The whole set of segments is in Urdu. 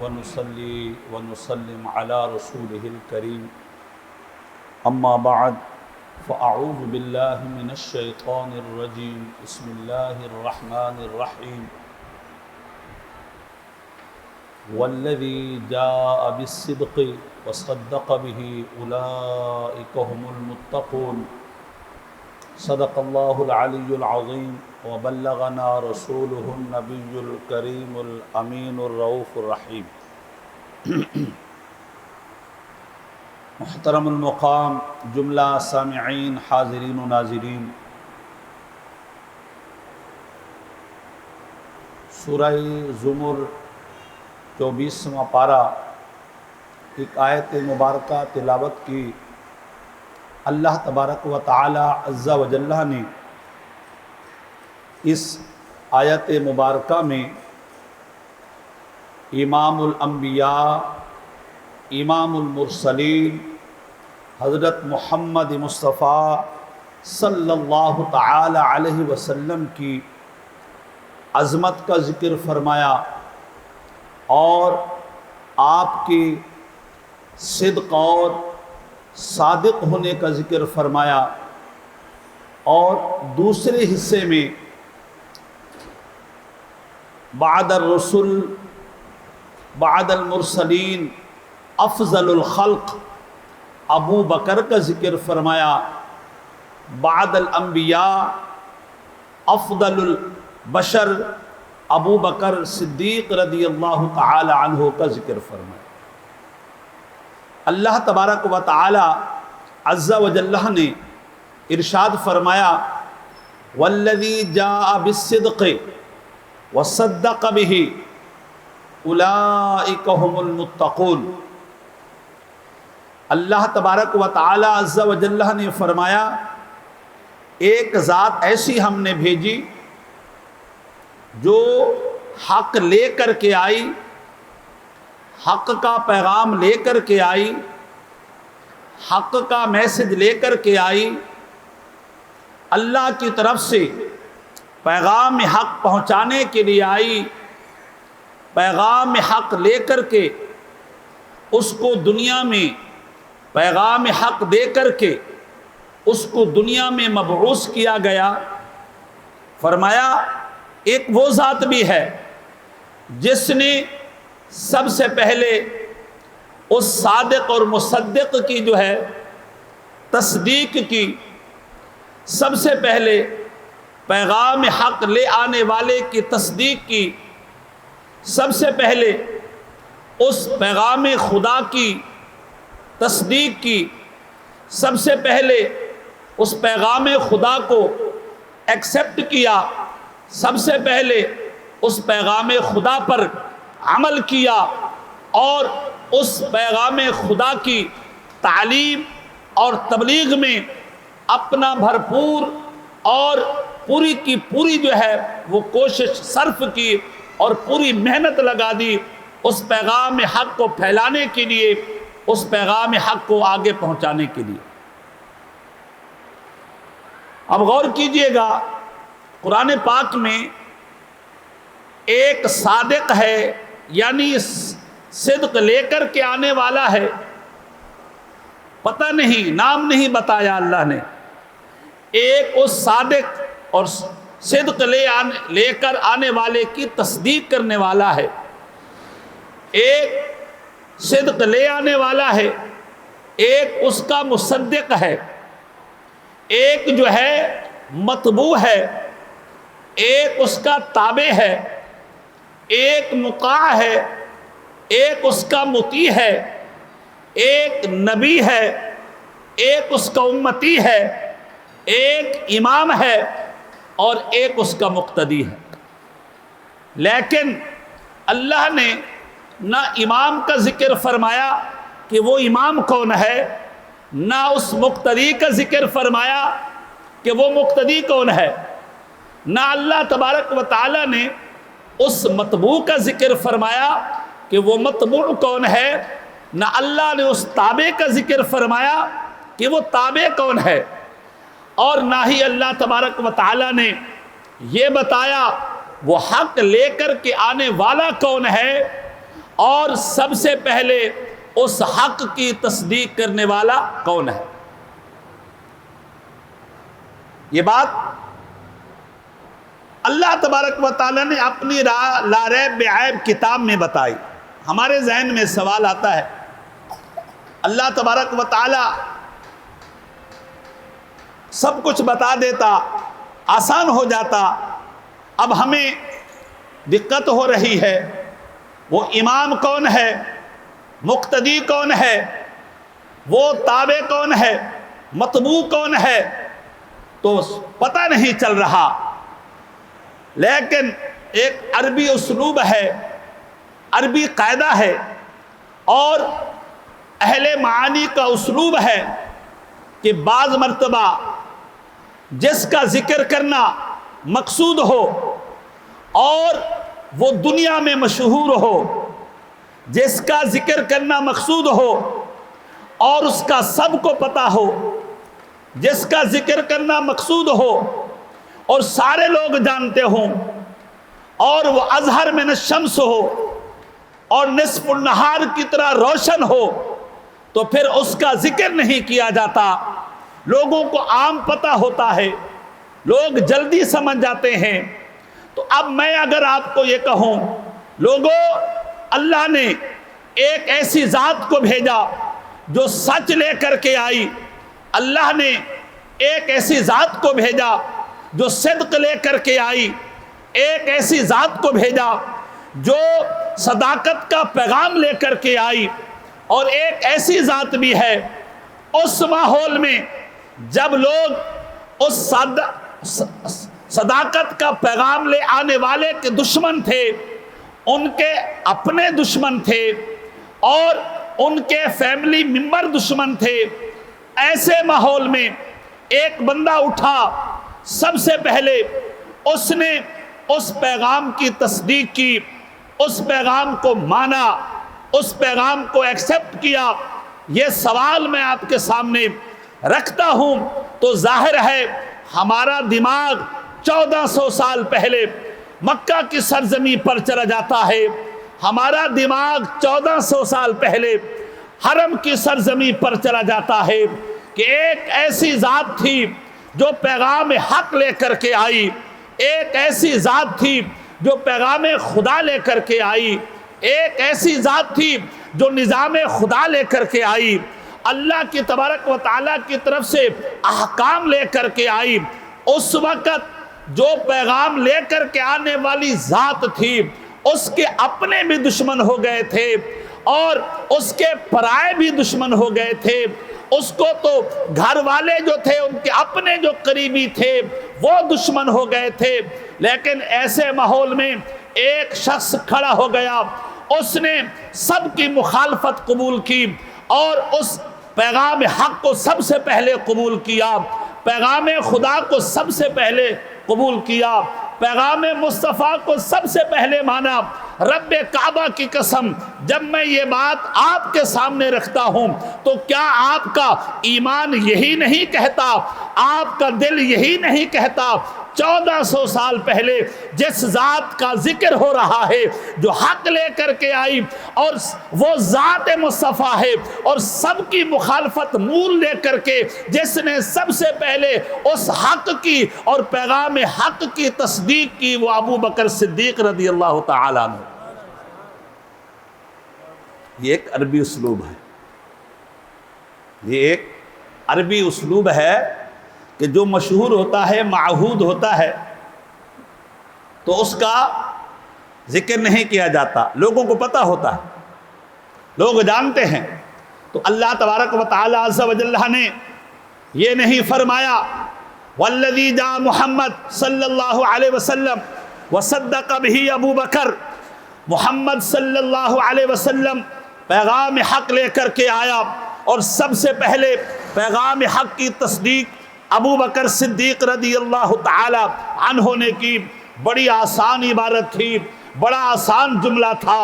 ونصلي ونسلم على رسوله الكريم أما بعد فأعوذ بالله من الشيطان الرجيم بسم الله الرحمن الرحيم والذي جاء بالصدق وصدق به أولئك هم المتقون صدق الله العلي العظيم وبلغنا رسوله النبي الكريم الأمين الرؤوف الرحيم محترم المقام جملہ سامعین حاضرین و ناظرین، سورہ زمر 24واں پارہ ایک آیت مبارکہ تلاوت کی۔ اللہ تبارک و تعالی عز و جل نے اس آیت مبارکہ میں امام الانبیاء، امام المرسلین حضرت محمد مصطفیٰ صلی اللہ تعالی علیہ وسلم کی عظمت کا ذکر فرمایا اور آپ کے صدق اور صادق ہونے کا ذکر فرمایا، اور دوسرے حصے میں بعد الرسل بعد المرسلین افضل الخلق ابو بکر کا ذکر فرمایا، بعد الانبیاء افضل البشر ابو بکر صدیق رضی اللہ تعالی عنہ کا ذکر فرمایا۔ اللہ تبارک و تعالی عز و جل نے ارشاد فرمایا والذی جاء بالصدق وصدق به اولئک هم المتقون۔ اللہ تبارک و تعالی عز و جل نے فرمایا ایک ذات ایسی ہم نے بھیجی جو حق لے کر کے آئی، حق کا پیغام لے کر کے آئی، حق کا میسج لے کر کے آئی، اللہ کی طرف سے پیغام حق پہنچانے کے لیے آئی، پیغام حق لے کر کے اس کو دنیا میں پیغام حق دے کر کے اس کو دنیا میں مبعوث کیا گیا۔ فرمایا ایک وہ ذات بھی ہے جس نے سب سے پہلے اس صادق اور مصدق کی جو ہے تصدیق کی، سب سے پہلے پیغام حق لے آنے والے کی تصدیق کی، سب سے پہلے اس پیغام خدا کی تصدیق کی، سب سے پہلے اس پیغام خدا کو ایکسیپٹ کیا، سب سے پہلے اس پیغام خدا پر عمل کیا، اور اس پیغام خدا کی تعلیم اور تبلیغ میں اپنا بھرپور اور پوری کی پوری جو ہے وہ کوشش صرف کی اور پوری محنت لگا دی اس پیغام حق کو پھیلانے کے لیے، اس پیغام حق کو آگے پہنچانے کے لیے۔ اب غور کیجئے گا، قرآن پاک میں ایک صادق ہے، یعنی صدق لے کر کے آنے والا ہے، پتہ نہیں، نام نہیں بتایا اللہ نے، ایک اس صادق اور صدق لے کر آنے والے کی تصدیق کرنے والا ہے، ایک صدق لے آنے والا ہے، ایک اس کا مصدق ہے، ایک جو ہے متبوع ہے، ایک اس کا تابع ہے، ایک مطاع ہے، ایک اس کا مطیع ہے، ایک نبی ہے، ایک اس کا امتی ہے، ایک امام ہے اور ایک اس کا مقتدی ہے۔ لیکن اللہ نے نہ امام کا ذکر فرمایا کہ وہ امام کون ہے، نہ اس مقتدی کا ذکر فرمایا کہ وہ مقتدی کون ہے، نہ اللہ تبارک و تعالی نے اس متبوع کا ذکر فرمایا کہ وہ متبوع کون ہے، نہ اللہ نے اس تابع کا ذکر فرمایا کہ وہ تابع کون ہے، اور نہ ہی اللہ تبارک و تعالی نے یہ بتایا وہ حق لے کر کے آنے والا کون ہے اور سب سے پہلے اس حق کی تصدیق کرنے والا کون ہے؟ یہ بات اللہ تبارک و تعالیٰ نے اپنی لا ریب بعیب کتاب میں بتائی۔ ہمارے ذہن میں سوال آتا ہے، اللہ تبارک و تعالیٰ سب کچھ بتا دیتا، آسان ہو جاتا، اب ہمیں دقت ہو رہی ہے۔ وہ امام کون ہے؟ مقتدی کون ہے؟ وہ تابع کون ہے؟ متبوع کون ہے؟ تو پتہ نہیں چل رہا۔ لیکن ایک عربی اسلوب ہے، عربی قاعدہ ہے اور اہل معانی کا اسلوب ہے کہ بعض مرتبہ جس کا ذکر کرنا مقصود ہو اور وہ دنیا میں مشہور ہو، جس کا ذکر کرنا مقصود ہو اور اس کا سب کو پتہ ہو، جس کا ذکر کرنا مقصود ہو اور سارے لوگ جانتے ہوں، اور وہ اظہر من الشمس ہو اور نصف النہار کی طرح روشن ہو، تو پھر اس کا ذکر نہیں کیا جاتا۔ لوگوں کو عام پتہ ہوتا ہے، لوگ جلدی سمجھ جاتے ہیں۔ تو اب میں اگر آپ کو یہ کہوں، لوگوں، اللہ نے ایک ایسی ذات کو بھیجا جو سچ لے کر کے آئی، اللہ نے ایک ایسی ذات کو بھیجا جو صدق لے کر کے آئی، ایک ایسی ذات کو بھیجا جو صداقت کا پیغام لے کر کے آئی، اور ایک ایسی ذات بھی ہے اس ماحول میں جب لوگ اس صداقت کا پیغام لے آنے والے کے دشمن تھے، ان کے اپنے دشمن تھے اور ان کے فیملی ممبر دشمن تھے، ایسے ماحول میں ایک بندہ اٹھا، سب سے پہلے اس نے اس پیغام کی تصدیق کی، اس پیغام کو مانا، اس پیغام کو ایکسپٹ کیا۔ یہ سوال میں آپ کے سامنے رکھتا ہوں تو ظاہر ہے ہمارا دماغ 1400 سال پہلے مکہ کی سرزمین پر چلا جاتا ہے، ہمارا دماغ 1400 سال پہلے حرم کی سرزمین پر چلا جاتا ہے کہ ایک ایسی ذات تھی جو پیغام حق لے کر کے آئی، ایک ایسی ذات تھی جو پیغام خدا لے کر کے آئی، ایک ایسی ذات تھی جو نظام خدا لے کر کے آئی، اللہ کی تبارک و تعالیٰ کی طرف سے احکام لے کر کے آئی۔ اس وقت جو پیغام لے کر کے آنے والی ذات تھی، اس کے اپنے بھی دشمن ہو گئے تھے اور اس کے پرائے بھی دشمن ہو گئے تھے۔ اس کو تو گھر والے جو تھے، ان کے اپنے جو قریبی تھے، وہ دشمن ہو گئے تھے۔ لیکن ایسے ماحول میں ایک شخص کھڑا ہو گیا، اس نے سب کی مخالفت قبول کی اور اس پیغام حق کو سب سے پہلے قبول کیا، پیغام خدا کو سب سے پہلے قبول کیا، پیغام مصطفیٰ کو سب سے پہلے مانا۔ رب کعبہ کی قسم، جب میں یہ بات آپ کے سامنے رکھتا ہوں تو کیا آپ کا ایمان یہی نہیں کہتا، آپ کا دل یہی نہیں کہتا 1400 سال پہلے جس ذات کا ذکر ہو رہا ہے، جو حق لے کر کے آئی اور وہ ذات مصطفیٰ ہے اور سب کی مخالفت مول لے کر کے جس نے سب سے پہلے اس حق کی اور پیغام حق کی تصدیق کی، وہ ابو بکر صدیق رضی اللہ تعالیٰ عنہ۔ یہ ایک عربی اسلوب ہے، یہ ایک عربی اسلوب ہے کہ جو مشہور ہوتا ہے، معہود ہوتا ہے، تو اس کا ذکر نہیں کیا جاتا، لوگوں کو پتہ ہوتا ہے، لوگ جانتے ہیں۔ تو اللہ تبارک و تعالی عز و جل نے یہ نہیں فرمایا والذی جاء محمد صلی اللہ علیہ وسلم وصدق به ابو بکر، محمد صلی اللہ علیہ وسلم پیغام حق لے کر کے آیا اور سب سے پہلے پیغام حق کی تصدیق ابو بکر صدیق رضی اللہ تعالی عنہ نے کی۔ بڑی آسان عبارت تھی، بڑا آسان جملہ تھا،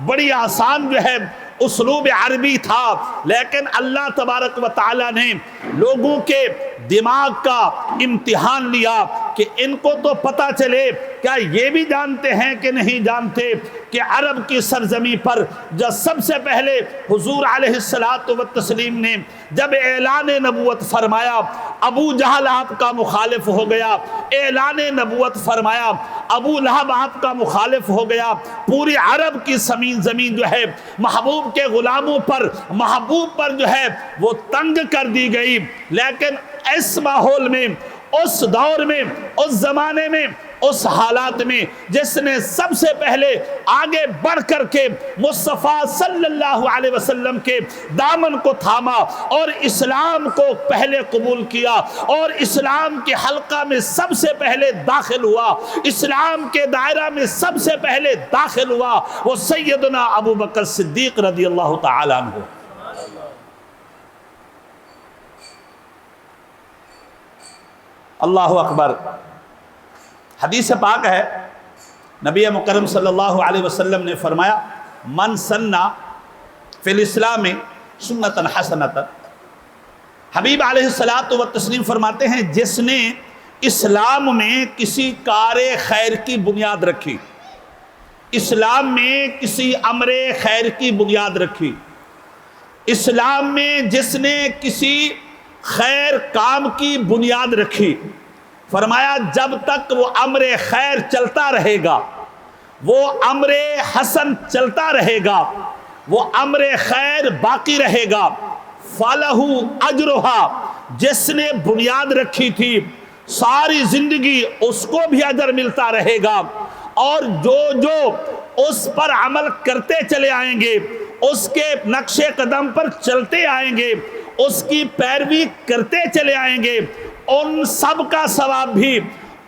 بڑی آسان جو ہے اسلوب عربی تھا، لیکن اللہ تبارک و تعالی نے لوگوں کے دماغ کا امتحان لیا کہ ان کو تو پتہ چلے کیا یہ بھی جانتے ہیں کہ نہیں جانتے کہ عرب کی سرزمین پر جو سب سے پہلے حضور علیہ الصلاۃ والتسلیم نے جب اعلان نبوت فرمایا، ابو جہل آپ کا مخالف ہو گیا، اعلان نبوت فرمایا، ابو لہب آپ کا مخالف ہو گیا، پوری عرب کی زمین جو ہے محبوب کے غلاموں پر، محبوب پر جو ہے وہ تنگ کر دی گئی۔ لیکن اس ماحول میں، اس دور میں، اس زمانے میں، اس حالات میں جس نے سب سے پہلے آگے بڑھ کر کے مصطفیٰ صلی اللہ علیہ وسلم کے دامن کو تھاما اور اسلام کو پہلے قبول کیا اور اسلام کے حلقہ میں سب سے پہلے داخل ہوا، اسلام کے دائرہ میں سب سے پہلے داخل ہوا، وہ سیدنا ابو بکر صدیق رضی اللہ تعالیٰ عنہ۔ اللہ اکبر۔ حدیث پاک ہے، نبی مکرم صلی اللہ علیہ وسلم نے فرمایا، من سنّا فی الاسلام سنتا حسنتا۔ حبیب علیہ الصلاۃ والتسلیم فرماتے ہیں جس نے اسلام میں کسی کار خیر کی بنیاد رکھی، اسلام میں کسی امر خیر کی بنیاد رکھی، اسلام میں جس نے کسی خیر کام کی بنیاد رکھی، فرمایا جب تک وہ امر خیر چلتا رہے گا، وہ امر حسن چلتا رہے گا، وہ امر خیر باقی رہے گا، فَلَهُ أَجْرُهَا، جس نے بنیاد رکھی تھی ساری زندگی اس کو بھی اجر ملتا رہے گا، اور جو اس پر عمل کرتے چلے آئیں گے، اس کے نقش قدم پر چلتے آئیں گے، اس کی پیروی کرتے چلے آئیں گے، ان سب کا ثواب بھی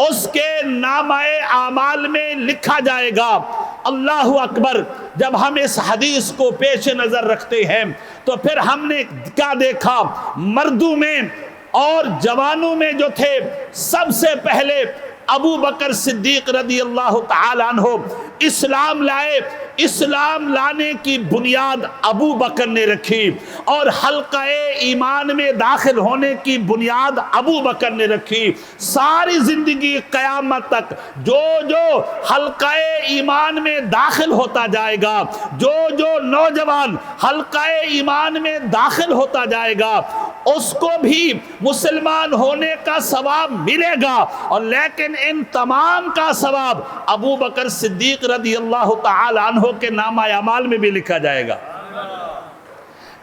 اس کے نامہ اعمال میں لکھا جائے گا۔ اللہ اکبر۔ جب ہم اس حدیث کو پیش نظر رکھتے ہیں تو پھر ہم نے کیا دیکھا، مردوں میں اور جوانوں میں جو تھے سب سے پہلے ابو بکر صدیق رضی اللہ تعالیٰ عنہ اسلام لائے، اسلام لانے کی بنیاد ابو بکر نے رکھی، اور حلقہ ایمان میں داخل ہونے کی بنیاد ابو بکر نے رکھی۔ ساری زندگی قیامت تک جو حلقہ ایمان میں داخل ہوتا جائے گا، جو نوجوان حلقہ ایمان میں داخل ہوتا جائے گا، اس کو بھی مسلمان ہونے کا ثواب ملے گا، اور لیکن ان تمام کا ثواب ابو بکر صدیق رضی اللہ تعالی عنہ کے نامہ اعمال میں بھی لکھا جائے گا۔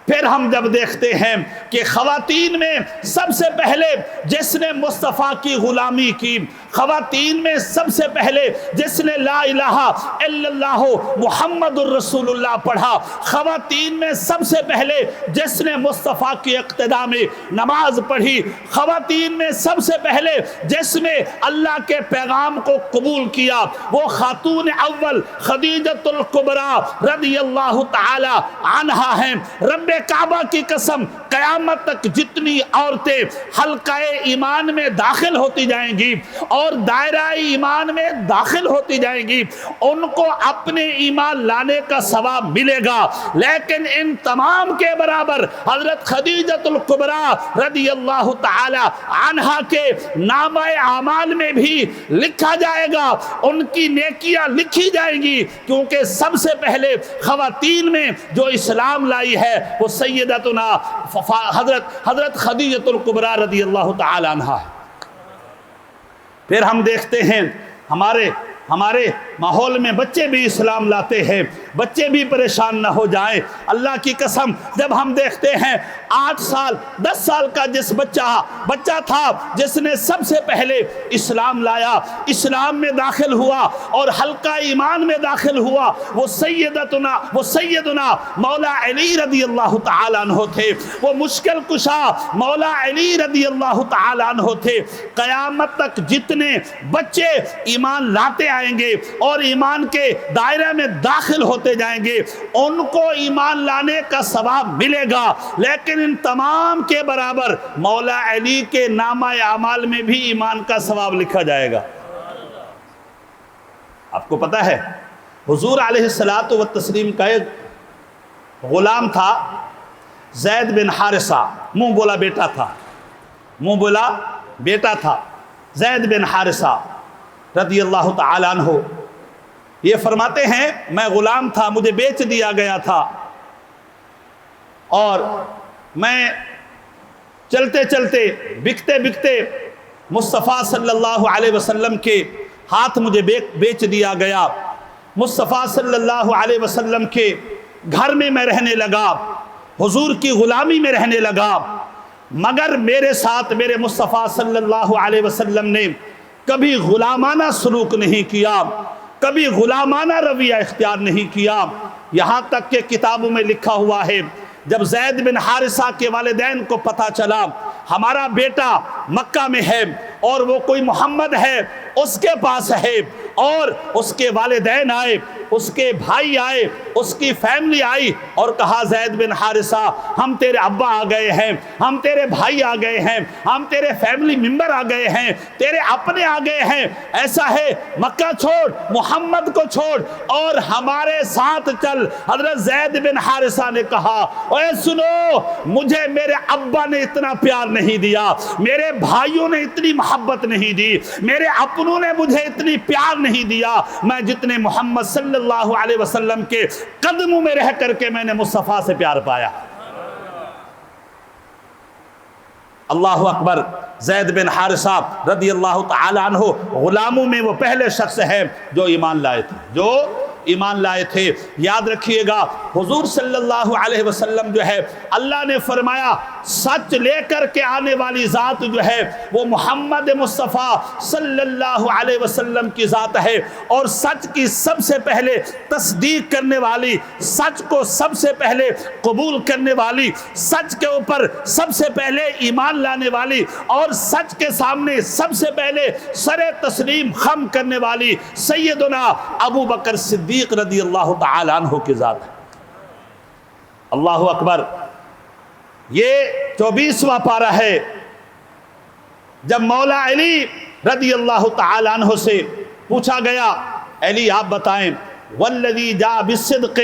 پھر ہم جب دیکھتے ہیں کہ خواتین میں سب سے پہلے جس نے مصطفیٰ کی غلامی کی، خواتین میں سب سے پہلے جس نے لا الہ الا اللہ محمد الرسول اللہ پڑھا، خواتین میں سب سے پہلے جس نے مصطفیٰ کی اقتداء میں نماز پڑھی، خواتین میں سب سے پہلے جس نے اللہ کے پیغام کو قبول کیا، وہ خاتون اول خدیجۃ الکبریٰ رضی اللہ تعالی عنہا ہیں۔ رب کعبہ کی قسم، قیامت تک جتنی عورتیں حلقہ ایمان میں داخل ہوتی جائیں گی اور دائرہ ایمان میں داخل ہوتی جائیں گی، ان کو اپنے ایمان لانے کا ثواب ملے گا، لیکن ان تمام کے برابر حضرت خدیجۃ الکبریٰ رضی اللہ تعالی عنہا کے نامہ اعمال میں بھی لکھا جائے گا، ان کی نیکیاں لکھی جائیں گی، کیونکہ سب سے پہلے خواتین میں جو اسلام لائی ہے وہ سیدتنا حضرت خدیجۃ الکبریٰ رضی اللہ تعالی عنہا ہے۔ پھر ہم دیکھتے ہیں ہمارے ماحول میں بچے بھی اسلام لاتے ہیں، بچے بھی پریشان نہ ہو جائیں۔ اللہ کی قسم، جب ہم دیکھتے ہیں 8 سال 10 سال کا جس بچہ تھا جس نے سب سے پہلے اسلام لایا، اسلام میں داخل ہوا اور حلقہ ایمان میں داخل ہوا، وہ سیدنا مولا علی رضی اللہ تعالیٰ عنہ تھے، وہ مشکل کشا مولا علی رضی اللہ تعالیٰ عنہ تھے۔ قیامت تک جتنے بچے ایمان لاتے آئیں گے اور ایمان کے دائرے میں داخل ہوتے جائیں گے، ان کو ایمان لانے کا ثواب ملے گا، لیکن ان تمام کے برابر مولا علی کے نامہ اعمال میں بھی ایمان کا ثواب لکھا جائے گا۔ آپ کو پتہ ہے حضور علیہ الصلاۃ والتسلیم کا ایک غلام تھا، زید بن حارثہ، منہ بولا بیٹا تھا، زید بن حارثہ۔ رضی اللہ تعالیٰ عنہ یہ فرماتے ہیں میں غلام تھا، مجھے بیچ دیا گیا تھا، اور میں چلتے چلتے بکتے بکتے مصطفیٰ صلی اللہ علیہ وسلم کے ہاتھ مجھے بیچ دیا گیا۔ مصطفیٰ صلی اللہ علیہ وسلم کے گھر میں میں رہنے لگا، حضور کی غلامی میں رہنے لگا، مگر میرے ساتھ میرے مصطفیٰ صلی اللہ علیہ وسلم نے کبھی غلامانہ سلوک نہیں کیا، کبھی غلامانہ رویہ اختیار نہیں کیا۔ یہاں تک کہ کتابوں میں لکھا ہوا ہے جب زید بن حارثہ کے والدین کو پتہ چلا ہمارا بیٹا مکہ میں ہے اور وہ کوئی محمد ہے اس کے پاس ہے، اور اس کے والدین آئے، اس کے بھائی آئے، اس کی فیملی آئی اور کہا زید بن حارثہ ہم تیرے ابا آ گئے ہیں، ہم تیرے بھائی آ گئے ہیں، ہم تیرے فیملی ممبر آ گئے ہیں، تیرے اپنے آ گئے ہیں، ایسا ہے مکہ چھوڑ، محمد کو چھوڑ اور ہمارے ساتھ چل۔ حضرت زید بن حارثہ نے کہا اے سنو، مجھے میرے ابا نے اتنا پیار نہیں دیا، میرے بھائیوں نے اتنی محبت نہیں دی، میرے اپنوں نے مجھے اتنی پیار نہیں دیا، میں جتنے محمد صلی اللہ علیہ وسلم کے قدموں میں رہ کر کے میں نے مصطفیٰ سے پیار پایا۔ اللہ اکبر۔ زید بن حارثہ رضی اللہ تعالی عنہ غلاموں میں وہ پہلے شخص ہیں جو ایمان لائے تھے، جو ایمان لائے تھے۔ یاد رکھیے گا حضور صلی اللہ علیہ وسلم جو ہے اللہ نے فرمایا سچ لے کر کے آنے والی ذات جو ہے وہ محمد مصطفیٰ صلی اللہ علیہ وسلم کی ذات ہے، اور سچ کی سب سے پہلے تصدیق کرنے والی، سچ کو سب سے پہلے قبول کرنے والی، سچ کے اوپر سب سے پہلے ایمان لانے والی، اور سچ کے سامنے سب سے پہلے سر تسلیم خم کرنے والی سیدنا ابو بکر صدیق رضی اللہ تعالی عنہ کی ذات ہے۔ اللہ اکبر۔ یہ 24واں پارہ ہے جب مولا علی رضی اللہ تعالی عنہ سے پوچھا گیا علی آپ بتائیں والذی جاء بالصدق،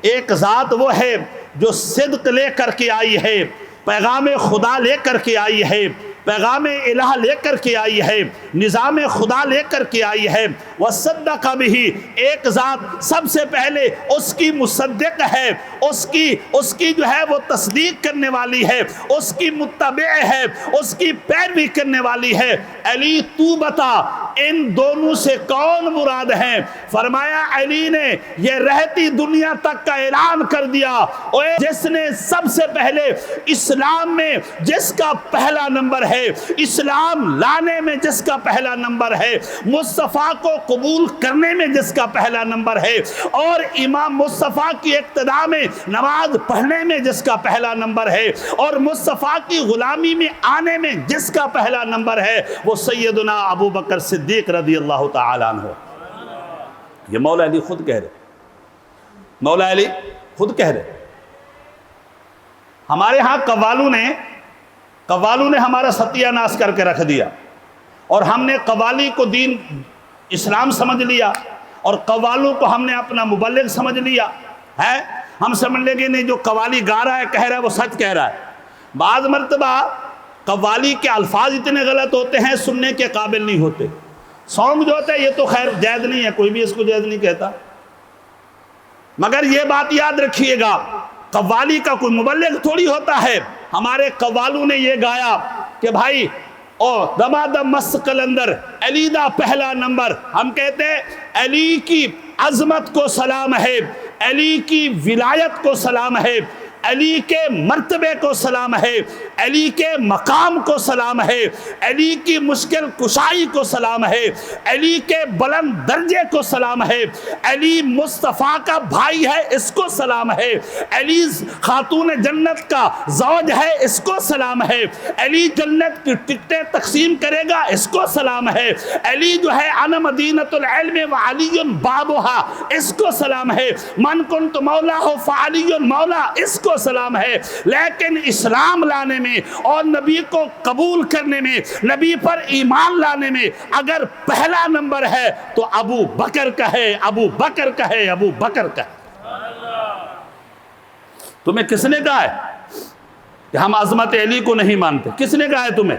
ایک ذات وہ ہے جو صدق لے کر کے آئی ہے، پیغام خدا لے کر کے آئی ہے، پیغام الہ لے کر کے آئی ہے، نظام خدا لے کر کے آئی ہے، وصدق بہ، ایک ذات سب سے پہلے اس کی مصدق ہے، اس کی جو ہے وہ تصدیق کرنے والی ہے، اس کی متبع ہے، اس کی پیروی کرنے والی ہے۔ علی تو بتا ان دونوں سے کون مراد ہیں؟ فرمایا علی نے یہ رہتی دنیا تک کا اعلان کر دیا، جس نے سب سے پہلے اسلام میں جس کا پہلا نمبر ہے، اسلام لانے میں جس کا پہلا نمبر ہے، مصطفیٰ کو قبول کرنے میں جس کا پہلا نمبر ہے، اور امام مصطفیٰ کی اقتداء میں نماز پڑھنے میں جس کا پہلا نمبر ہے، اور مصطفیٰ کی غلامی میں آنے میں جس کا پہلا نمبر ہے، وہ سیدنا ابو بکر صدیق رضی اللہ تعالی عنہ۔ یہ مولا علی خود کہہ رہے، مولا علی خود کہہ رہے۔ ہمارے ہاں قوالوں نے ہمارا ستیہ ناش کر کے رکھ دیا، اور ہم نے قوالی کو دین اسلام سمجھ لیا، اور قوالوں کو ہم نے اپنا مبلغ سمجھ لیا ہے۔ ہم سمجھ لیں گے نہیں جو قوالی گا رہا ہے کہہ رہا ہے وہ سچ کہہ رہا ہے۔ بعض مرتبہ قوالی کے الفاظ اتنے غلط ہوتے ہیں سننے کے قابل نہیں ہوتے۔ سونگ جو ہوتا ہے یہ تو خیر جائز نہیں ہے، کوئی بھی اس کو جائز نہیں کہتا، مگر یہ بات یاد رکھیے گا قوالی کا کوئی مبلغ تھوڑی ہوتا ہے۔ ہمارے قوالوں نے یہ گایا کہ بھائی او دمادم مست قلندر علی دا پہلا نمبر، ہم کہتے ہیں علی کی عظمت کو سلام ہے، علی کی ولایت کو سلام ہے، علی کے مرتبے کو سلام ہے، علی کے مقام کو سلام ہے، علی کی مشکل کشائی کو سلام ہے، علی کے بلند درجے کو سلام ہے، علی مصطفیٰ کا بھائی ہے اس کو سلام ہے، علی خاتون جنت کا زوج ہے اس کو سلام ہے، علی جنت کی ٹکٹیں تقسیم کرے گا اس کو سلام ہے، علی جو ہے انا مدینۃ العلم وعلی بابھا اس کو سلام ہے، من کنت مولا فعلی مولا اس کو سلام ہے۔ لیکن اسلام لانے میں اور نبی کو قبول کرنے میں، نبی پر ایمان لانے میں اگر پہلا نمبر ہے تو ابو بکر کا ہے، ابو بکر کا ہے، ابو بکر کا ہے۔ تمہیں کس نے کہا ہے کہ ہم عظمت علی کو نہیں مانتے؟ کس نے کہا ہے تمہیں؟